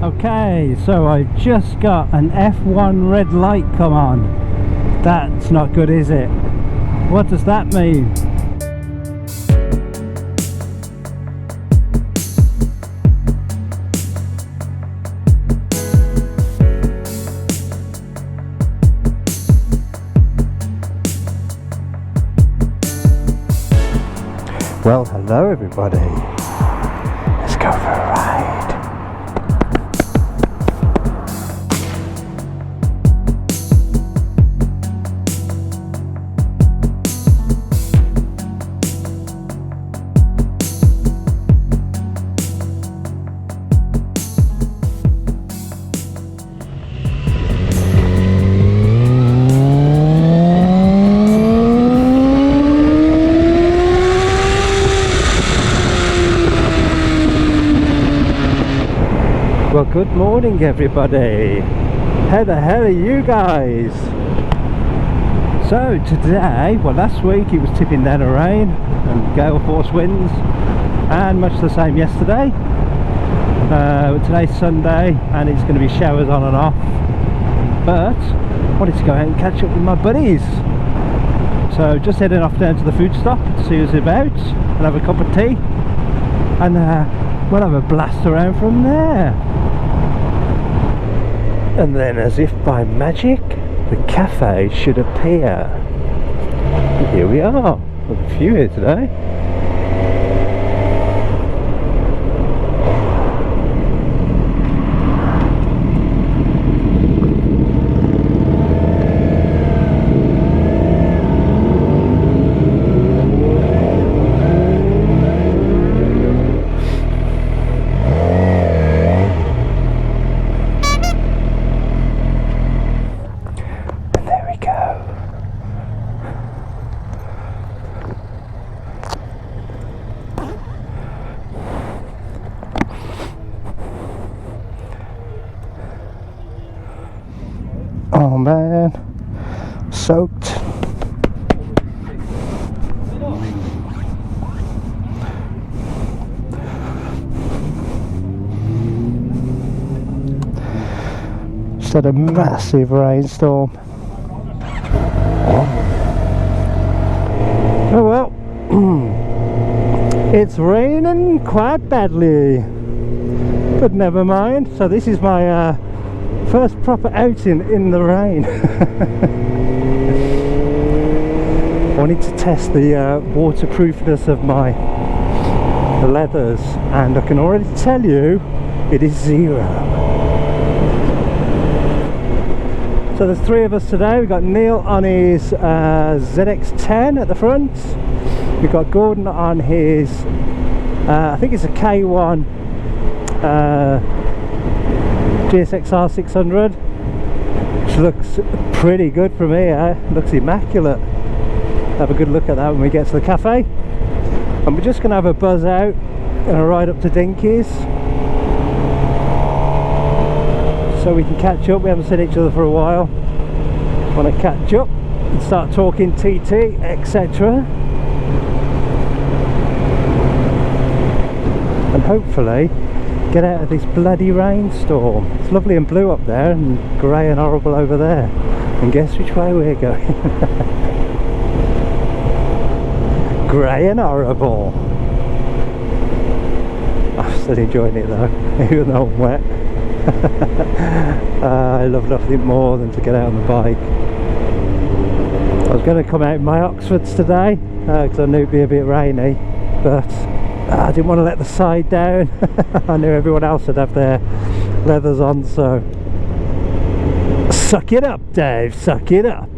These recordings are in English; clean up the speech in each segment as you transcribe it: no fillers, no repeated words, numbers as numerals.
Okay, so I've just got an F1 red light come on. That's not good, is it? What does that mean? Well, hello everybody. Let's go for a ride. Well, good morning everybody. How the hell are you guys? So today, well last week it was tipping down rain and gale force winds, and much the same yesterday. Today's Sunday and it's going to be showers on and off, but I wanted to go out and catch up with my buddies. So just heading off down to the food stop to see who's about and have a cup of tea, and we'll have a blast around from there. And then, as if by magic, the cafe should appear. And here we are. There's a few here today. Oh man, soaked. Just had a massive rainstorm. Oh well, it's raining quite badly, but never mind. So this is my first proper outing in the rain. I wanted to test the waterproofness of my leathers, and I can already tell you it is 0. So there's 3 of us today. We've got Neil on his ZX-10 at the front. We've got Gordon on his I think it's a K1 GSX-R600, which looks pretty good for me. Looks immaculate. Have a good look at that when we get to the cafe, and we're just going to have a buzz out and a ride up to Dinky's so we can catch up. We haven't seen each other for a while. Want to catch up and start talking TT, etc., and hopefully get out of this bloody rainstorm. It's lovely and blue up there and grey and horrible over there, and guess which way we're going? Grey and horrible. I'm still enjoying it though, even though I'm wet. I love nothing more than to get out on the bike. I was going to come out in my Oxfords today because I knew it'd be a bit rainy, but I didn't want to let the side down. I knew everyone else would have their leathers on, so suck it up, Dave, suck it up.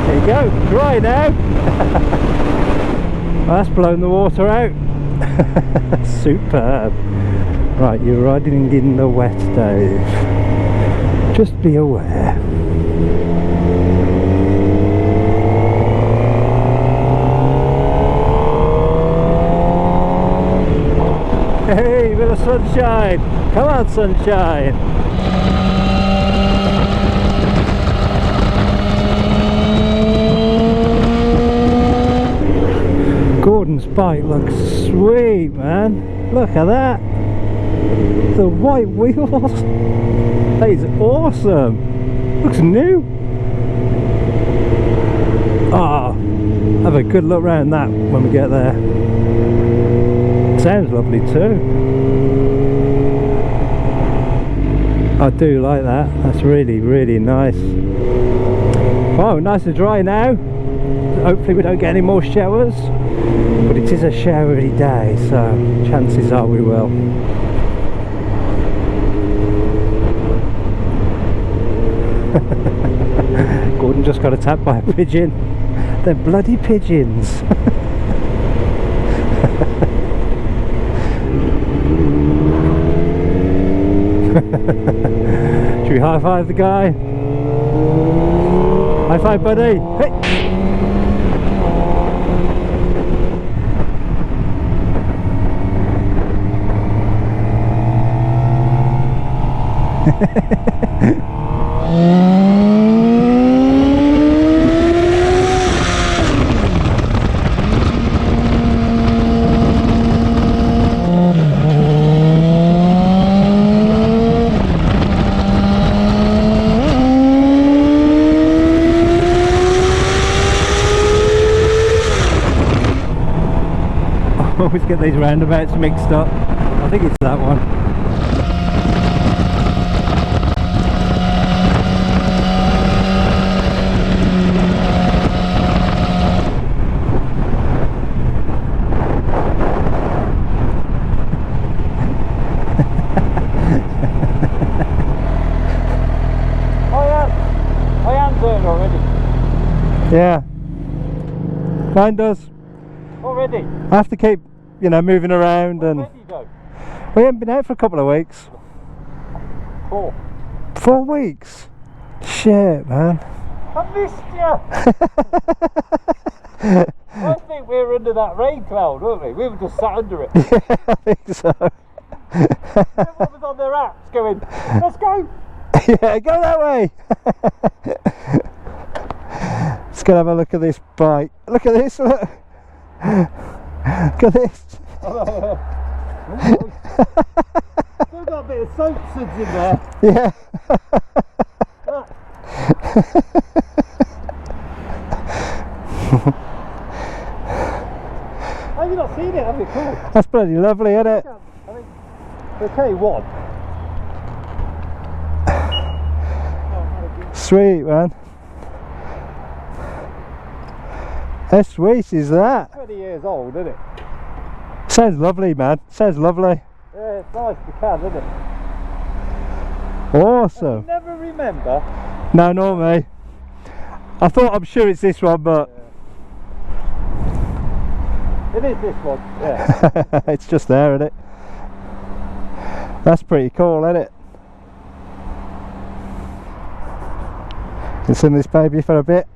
There you go, dry now. Well, that's blown the water out. Superb. Right, you're riding in the wet, Dave. Just be aware. Hey, at the sunshine. Come on, sunshine. Gordon's bike looks sweet, man. Look at that. The white wheels. That is awesome. Looks new. Ah, have a good look around that when we get there. Sounds lovely too. I do like that. That's really, really nice. Oh, nice and dry now. Hopefully we don't get any more showers, but it is a showery day, so chances are we will. Gordon just got attacked by a pigeon. They're bloody pigeons. Should we high five the guy? High five, buddy. Hey. Always get these roundabouts mixed up. I think it's that one. I am doing already. Yeah. Mine does. Already? I have to keep, you know, moving around. And we haven't been out for a couple of weeks. 4 weeks? Shit, man. I missed you. I think we were under that rain cloud, weren't we? We were just sat under it. Yeah, I think so. Everyone was on their apps going, let's go. Yeah, go that way. Let's go have a look at this bike. Look at this, look. Look at this. Still got a bit of soap suds in there. Yeah. Have you not seen it? Have you? Cool. That's bloody lovely, isn't it? I mean, I'll tell you what. Sweet, man. How sweet is that? 20 years old, isn't it? Sounds lovely, man. Sounds lovely. Yeah, it's nice to can, isn't it? Awesome. You never remember? No, not me. I'm sure it's this one, but yeah. It is this one, yeah. It's just there, isn't it? That's pretty cool, isn't it? Can send this baby for a bit.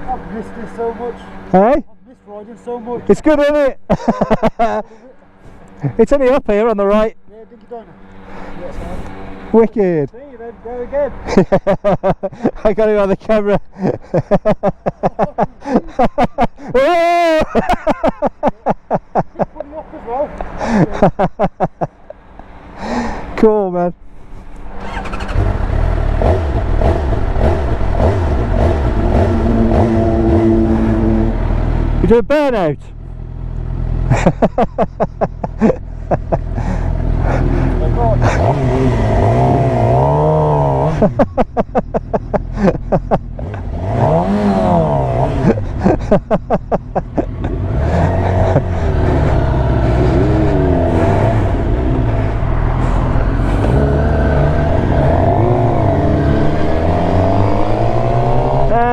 I've missed this so much. Hey? I've missed riding so much. It's good, isn't it? It's only up here on the right. Yeah, dinky diner. Yes, man. Wicked. See you then, go again. I got it on the camera. Cool, man. You do a burnout.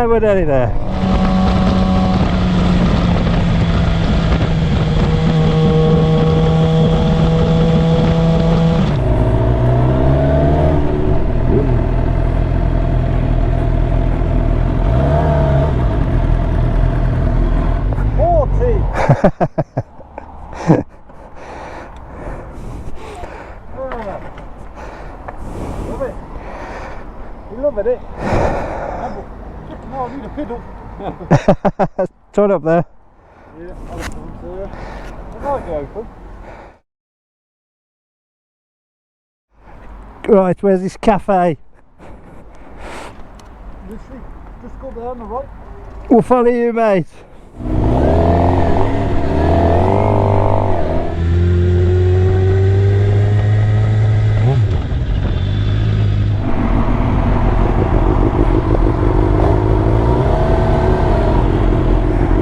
We're nearly there. Love it. You loving it? No, I need a pedal. Turn up there. Yeah, I might go open. Right, where's this cafe? Literally, just go there on the right. We'll follow you, mate.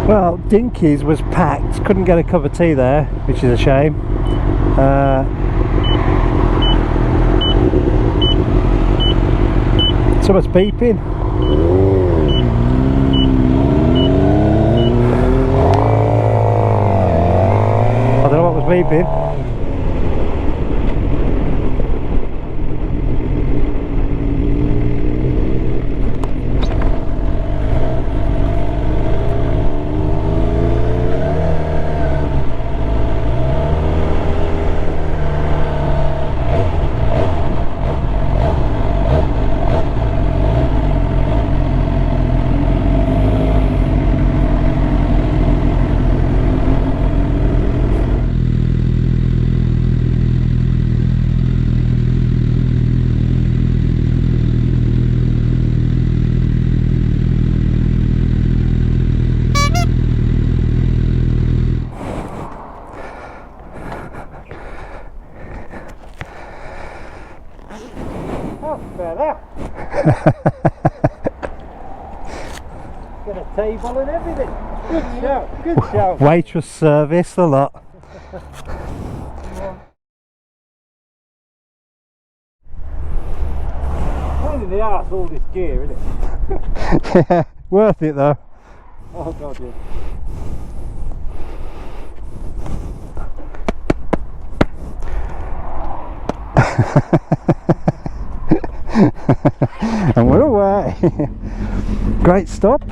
Well, Dinky's was packed, couldn't get a cup of tea there, which is a shame. Someone's beeping. I don't know what was beeping. Got a table and everything. Good shout, good shout. Waitress service, the lot. Pain in the arse, all this gear, isn't it? Yeah, worth it though. Oh god, yeah. And we're away. Great stop.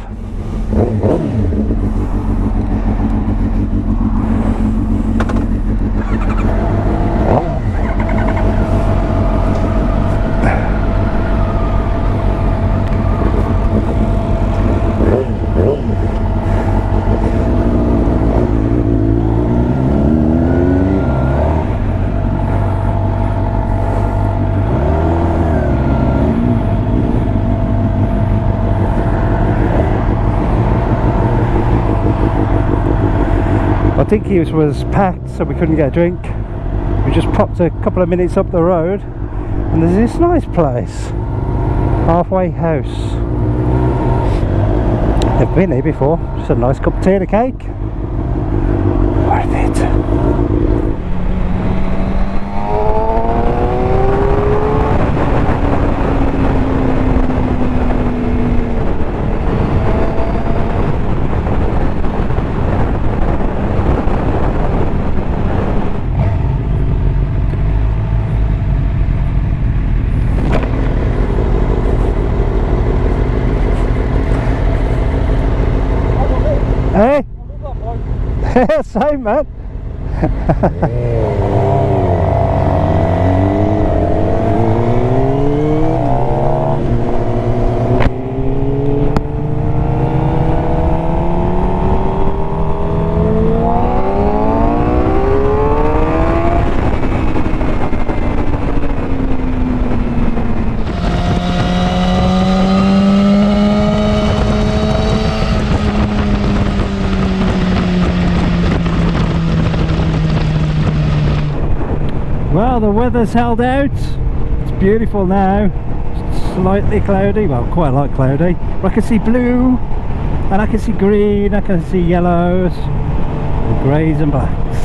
I think he was packed, so we couldn't get a drink. We just popped a couple of minutes up the road and there's this nice place, Halfway House. Never been here before. Just a nice cup of tea and a cake. Worth it. Hey? Same, man. Well, the weather's held out. It's beautiful now. It's slightly cloudy, well, quite a lot cloudy. But I can see blue, and I can see green, I can see yellows, and greys and blacks.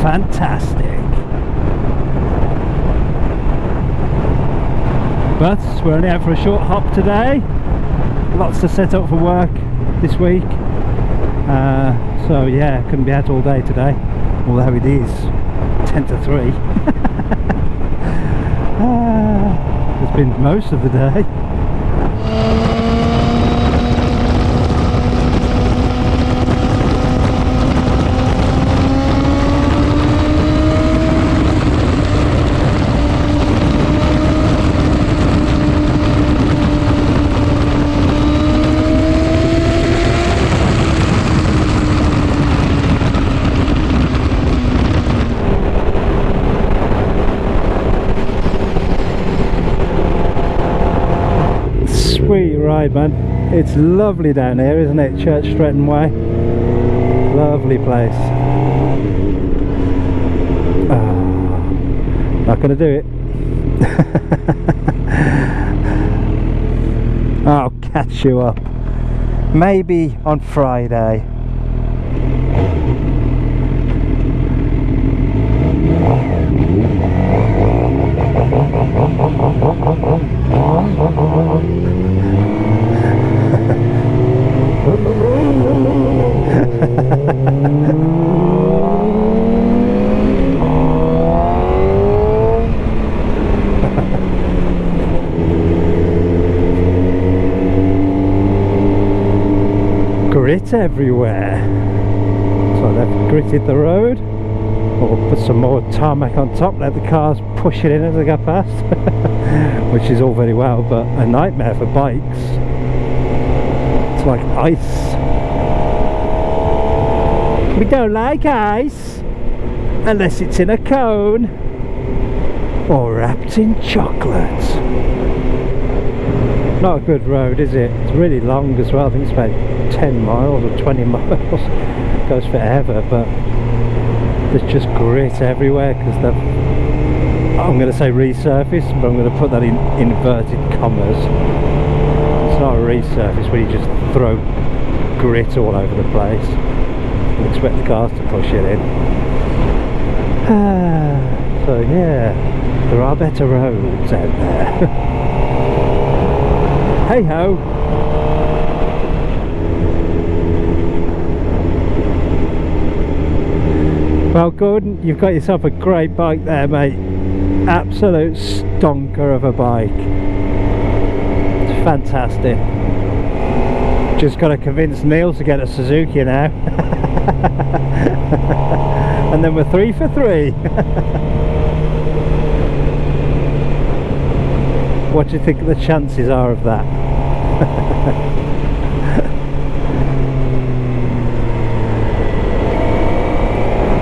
Fantastic. But we're only out for a short hop today. Lots to set up for work this week. So yeah, couldn't be out all day today, although it is 10 to 3. It's been most of the day. ride, man. It's lovely down here, isn't it? Church Stretton Way. Lovely place. Not gonna do it. I'll catch you up. Maybe on Friday. Grit everywhere. So they've gritted the road, or put some more tarmac on top, let the cars push it in as they go past. Which is all very well, but a nightmare for bikes. It's like ice. We don't like ice unless it's in a cone or wrapped in chocolate. Not a good road, is it? It's really long as well. I think it's about 10 miles or 20 miles. Goes forever, but there's just grit everywhere because they've, I'm going to say resurfaced, but I'm going to put that in inverted commas. It's not a resurface where you just throw grit all over the place and expect the cars to push it in. So yeah, there are better roads out there. Hey ho! Well, Gordon, you've got yourself a great bike there, mate. Absolute stonker of a bike. It's fantastic. Just got to convince Neil to get a Suzuki now. And then we're 3 for 3. What do you think the chances are of that?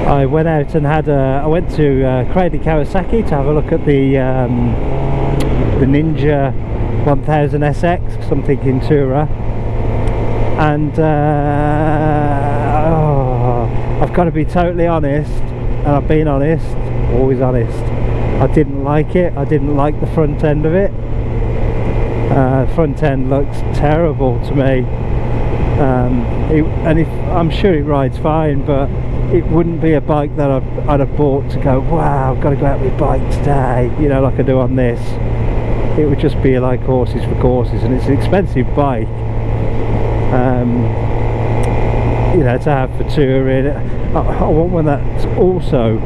I went out and had I went to Cradley Kawasaki to have a look at the Ninja 1000SX, because I'm thinking Tourer, and I've got to be totally honest, and I've been honest, always honest. I didn't like it. I didn't like the front end of it. Front end looks terrible to me. And if I'm sure it rides fine, but it wouldn't be a bike that I'd have bought to go, wow, I've got to go out with my bike today, you know, like I do on this. It would just be like horses for courses, and it's an expensive bike, you know, to have for touring. I want one that's also,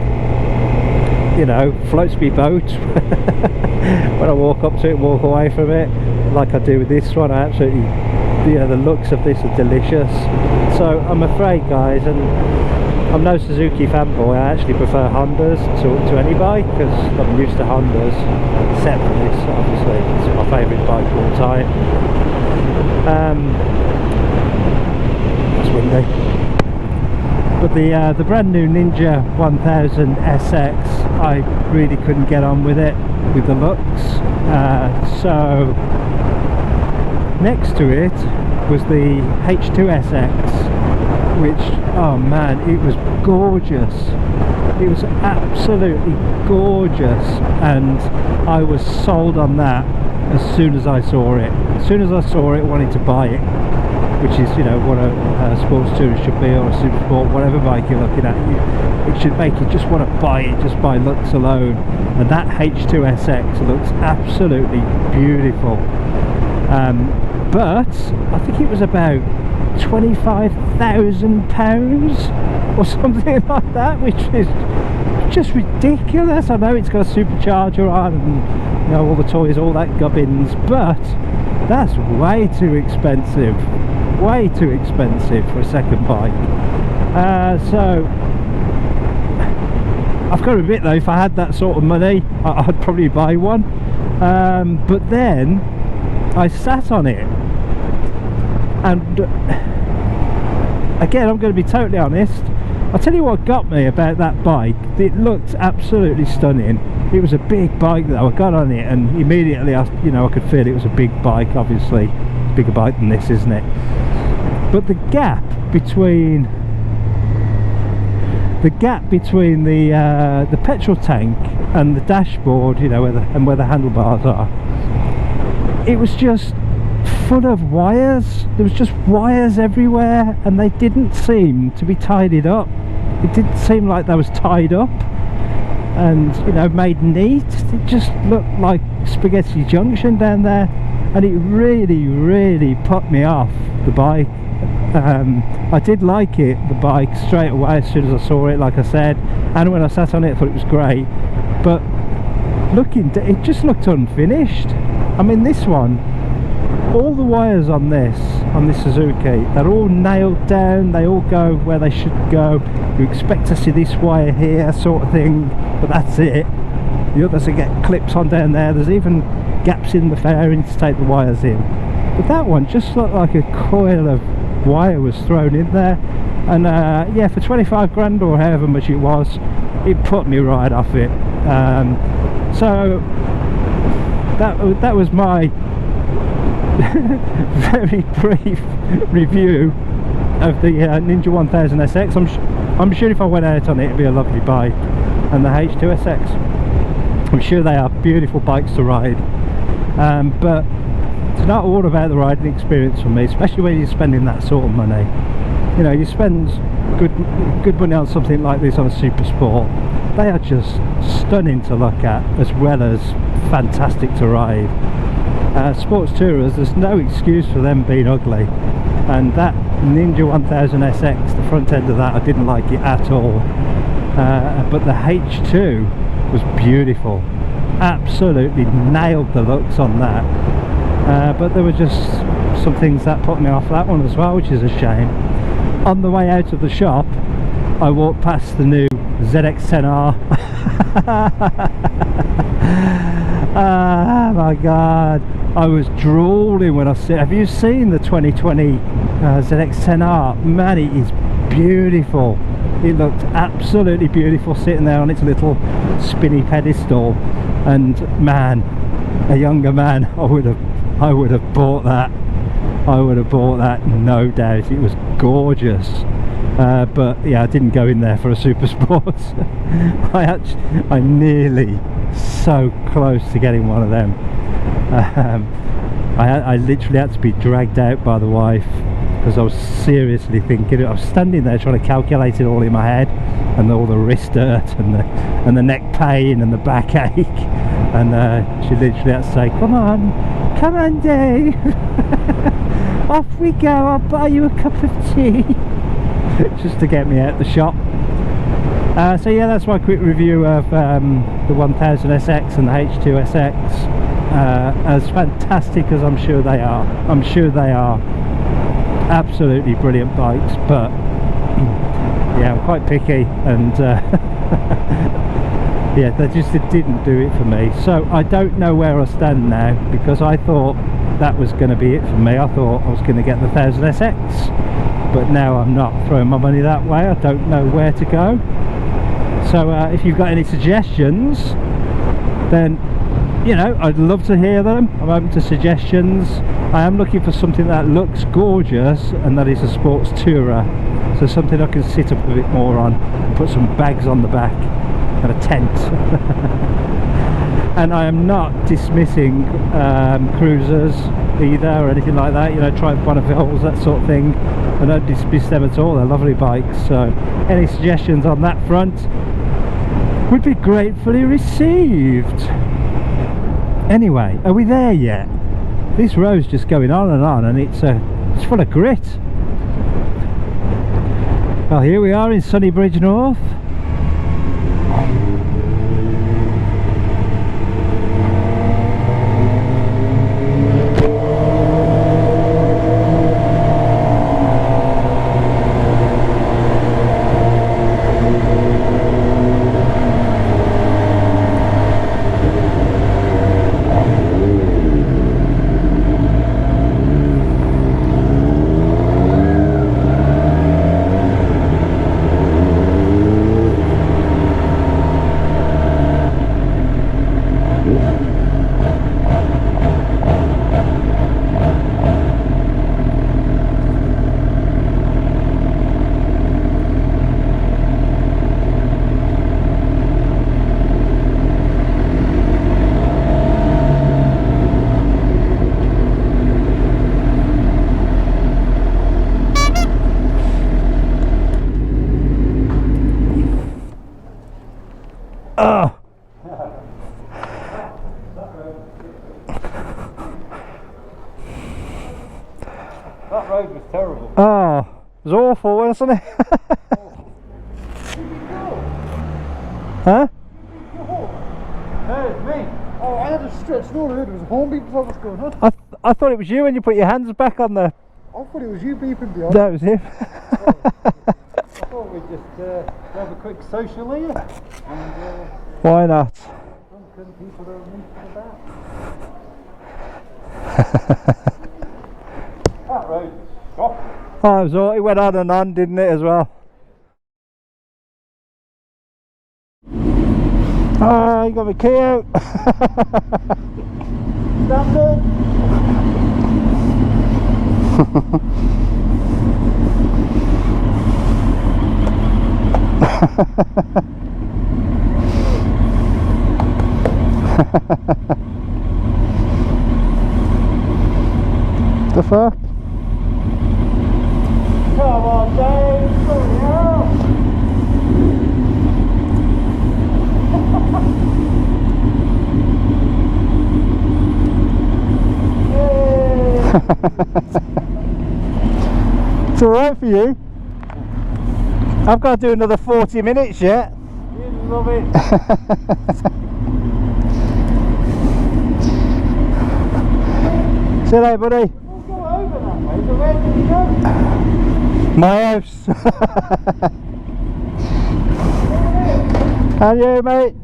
you know, floats me boat. When I walk up to it, walk away from it, like I do with this one. I absolutely, you know, the looks of this are delicious. So I'm afraid, guys, and I'm no Suzuki fanboy, I actually prefer Hondas to any bike, because I'm used to Hondas, except for this, obviously. It's my favourite bike of all time. It's windy. But the brand new Ninja 1000SX, I really couldn't get on with it, with the looks. So next to it was the H2SX, which, oh man, it was gorgeous. It was absolutely gorgeous, and I was sold on that as soon as I saw it. As soon as I saw it, I wanted to buy it, which is, you know, what a sports tourer should be, or a super sport, whatever bike you're looking at. It should make you just want to buy it just by looks alone, and that H2SX looks absolutely beautiful. But I think it was about £25,000 or something like that, which is just ridiculous. I know it's got a supercharger on and, you know, all the toys, all that gubbins, but that's way too expensive for a second bike. So I've got to admit though, if I had that sort of money, I'd probably buy one. But then I sat on it, and again, I'm going to be totally honest, I'll tell you what got me about that bike. It looked absolutely stunning, It was a big bike though. I got on it and immediately I could feel it was a big bike. Obviously it's a bigger bike than this, isn't it? But the gap between the petrol tank and the dashboard, where the handlebars are, it was just full of wires. There was just wires everywhere, and they didn't seem to be tidied up. It didn't seem like they was tied up and made neat. It just looked like spaghetti junction down there, and it really put me off the bike. I did like the bike straight away as soon as I saw it, like I said, and when I sat on it I thought it was great, but it just looked unfinished. I mean, this one, all the wires on this Suzuki, they're all nailed down, they all go where they should go. You expect to see this wire here sort of thing, but that's it. The others will get clips on down there. There's even gaps in the fairing to take the wires in, but that one just looked like a coil of wire was thrown in there. And yeah, for 25 grand or however much it was, it put me right off it. So that was my very brief review of the Ninja 1000SX. I'm sure if I went out on it, it'd be a lovely bike. And the H2SX, I'm sure they are beautiful bikes to ride, but it's not all about the riding experience for me, especially when you're spending that sort of money. You spend good money on something like this, on a super sport. They are just stunning to look at, as well as fantastic to ride. Sports tourers, there's no excuse for them being ugly, and that Ninja 1000SX, the front end of that, I didn't like it at all. But the H2 was beautiful, absolutely nailed the looks on that. But there were just some things that put me off that one as well, which is a shame. On the way out of the shop, I walked past the new ZX-10R. Oh my god, I was drooling when I see. Have you seen the 2020 ZX-10R? Man, it is beautiful. It looked absolutely beautiful sitting there on its little spinny pedestal, and man, a younger man, I would have bought that. I would have bought that, no doubt. It was gorgeous. But yeah, I didn't go in there for a super sport. I nearly, so close to getting one of them. I literally had to be dragged out by the wife, because I was seriously thinking. I was standing there trying to calculate it all in my head, and all the wrist hurt and the neck pain and the backache, and she literally had to say, come on Dave, off we go, I'll buy you a cup of tea, just to get me out the shop. So yeah, that's my quick review of the 1000SX and the H2SX. As fantastic as I'm sure they are, absolutely brilliant bikes, but yeah, I'm quite picky, and yeah, they just didn't do it for me. So I don't know where I stand now, because I thought that was going to be it for me. I thought I was going to get the 1000SX, but now I'm not throwing my money that way. I don't know where to go. So if you've got any suggestions, then I'd love to hear them. I'm open to suggestions. I am looking for something that looks gorgeous and that is a sports tourer, so something I can sit up a bit more on and put some bags on the back and a tent. And I am not dismissing cruisers either, or anything like that. Try Bonneville's, that sort of thing. I don't dismiss them at all. They're lovely bikes. So any suggestions on that front would be gratefully received. Anyway, are we there yet? This road's just going on, and it's full of grit. Well, here we are in Sunnybridge North. That road was terrible. Oh, it was awful, wasn't it? Huh? Hey, it's me. Oh, I had a stretched all I heard was a horn beep before I was going on. I thought it was you when you put your hands back on the... I thought it was you beeping behind. That was him. I thought we'd just have a quick social here. And, Why not? drunken people don't meet about. That road was shocking. Oh, it was all, it went on and on, didn't it, as well? Oh, you got the key out. Standard. The fuck? Come on, Dave. Hurry up. It's alright for you. I've got to do another 40 minutes yet. You love it. See you later, buddy. We'll go over that way, so where did you go? My house. And you, mate.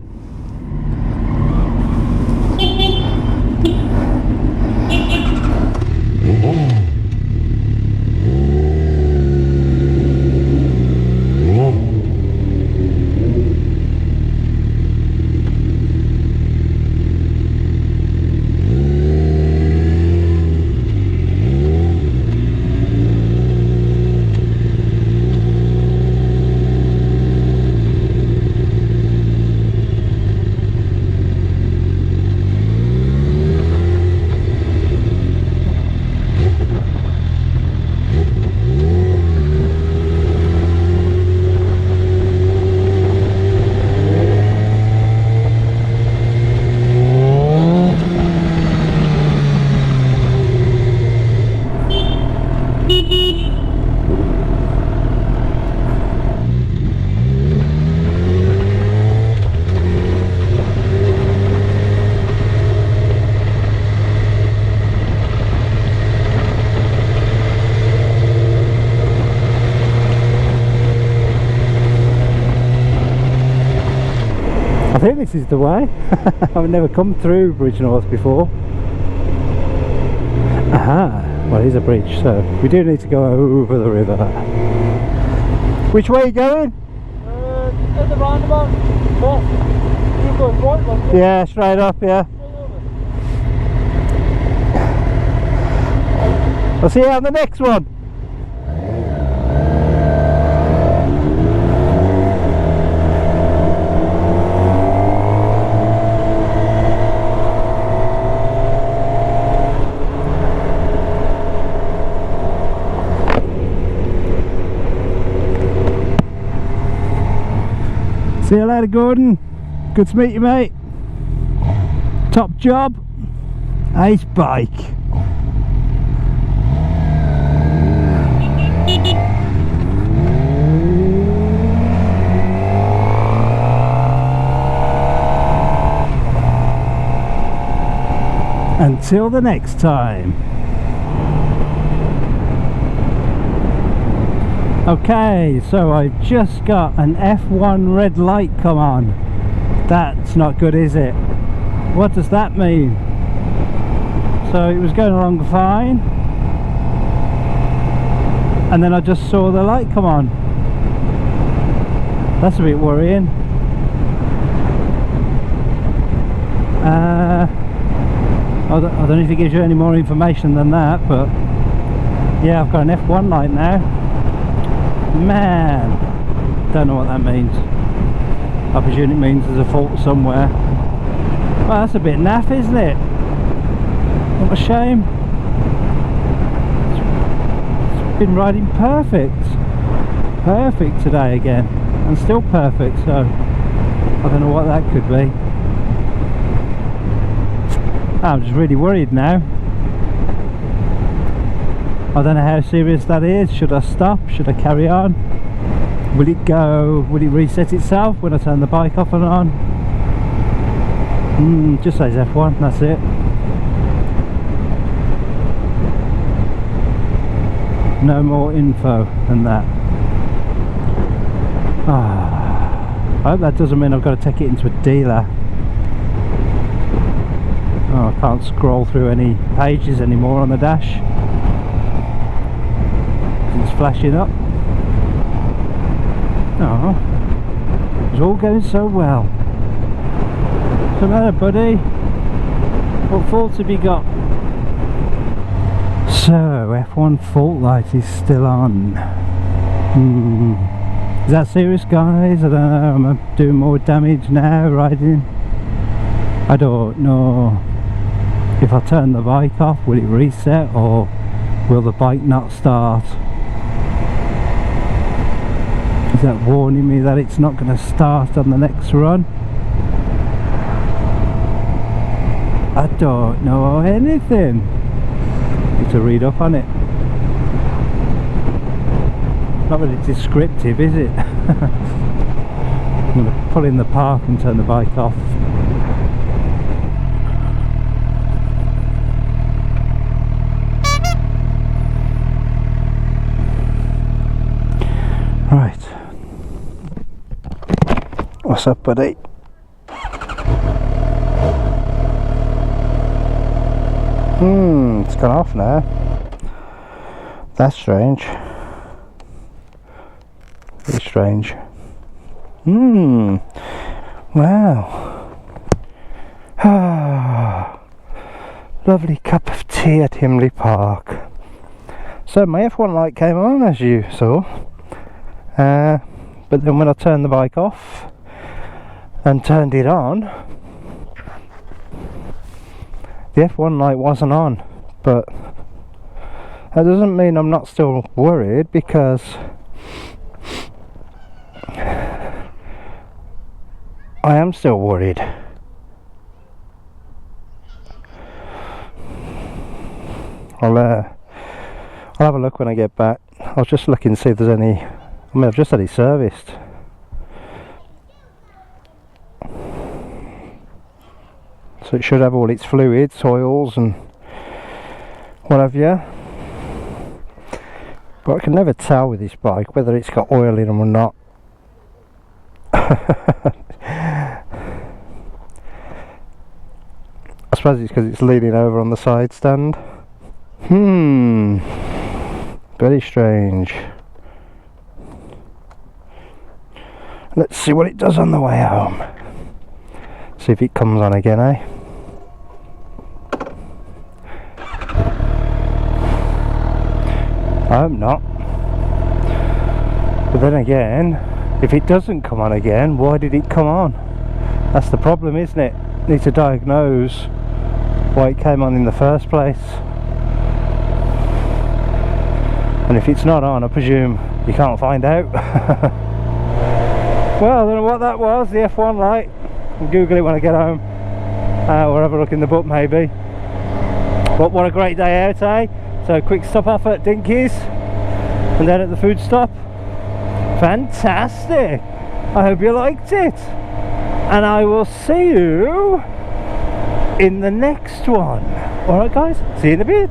I think this is the way. I've never come through Bridge North before. Aha, well, it is a bridge, so we do need to go over the river. Which way are you going? At the roundabout. You go right, wasn't it? Yeah, straight up, yeah. I'll see you on the next one. See you later, Gordon. Good to meet you, mate. Top job. Ace bike. Until the next time. Okay, so I've just got an F1 red light come on. That's not good, is it? What does that mean? So it was going along fine, and then I just saw the light come on. That's a bit worrying. I don't know if it gives you any more information than that, but yeah, I've got an F1 light now. Man, don't know what that means. I presume it means there's a fault somewhere. Well, that's a bit naff, isn't it? What a shame. It's been riding perfect today again, and still perfect, so I don't know what that could be. I'm just really worried now. I don't know how serious that is. Should I stop? Should I carry on? Will it go? Will it reset itself when I turn the bike off and on? Just says F1, that's it. No more info than that. I hope that doesn't mean I've got to take it into a dealer. Oh, I can't scroll through any pages anymore on the dash. It's flashing up. Oh, it's all going so well. What's the matter, buddy? What faults have you got? So, F1 fault light is still on. Is that serious, guys? I don't know. Am I doing more damage now riding? I don't know. If I turn the bike off, will it reset, or will the bike not start? Is that warning me that it's not going to start on the next run? I don't know anything. Need to read up on it. Not really descriptive, is it? I'm going to pull in the park and turn the bike off. Right. What's up, buddy? It's gone off now. That's strange. Very strange. Wow. Lovely cup of tea at Himley Park. So my F1 light came on, as you saw. But then when I turned the bike off and turned it on, the F1 light wasn't on. But that doesn't mean I'm not still worried, because I am still worried. I'll have a look when I get back. I'll just look and see if there's any. I mean, I've just had it serviced. So it should have all its fluids, oils and what have you. But I can never tell with this bike whether it's got oil in them or not. I suppose it's because it's leaning over on the side stand. Very strange. Let's see what it does on the way home. See if it comes on again, eh? I hope not. But then again, if it doesn't come on again, why did it come on? That's the problem, isn't it? Need to diagnose why it came on in the first place. And if it's not on, I presume you can't find out. Well, I don't know what that was, the F1 light. I'll Google it when I get home. Or have a look in the book maybe. But what a great day out, eh? So quick stop off at Dinky's and then at the food stop. Fantastic! I hope you liked it. And I will see you in the next one. Alright guys, see you in a bit.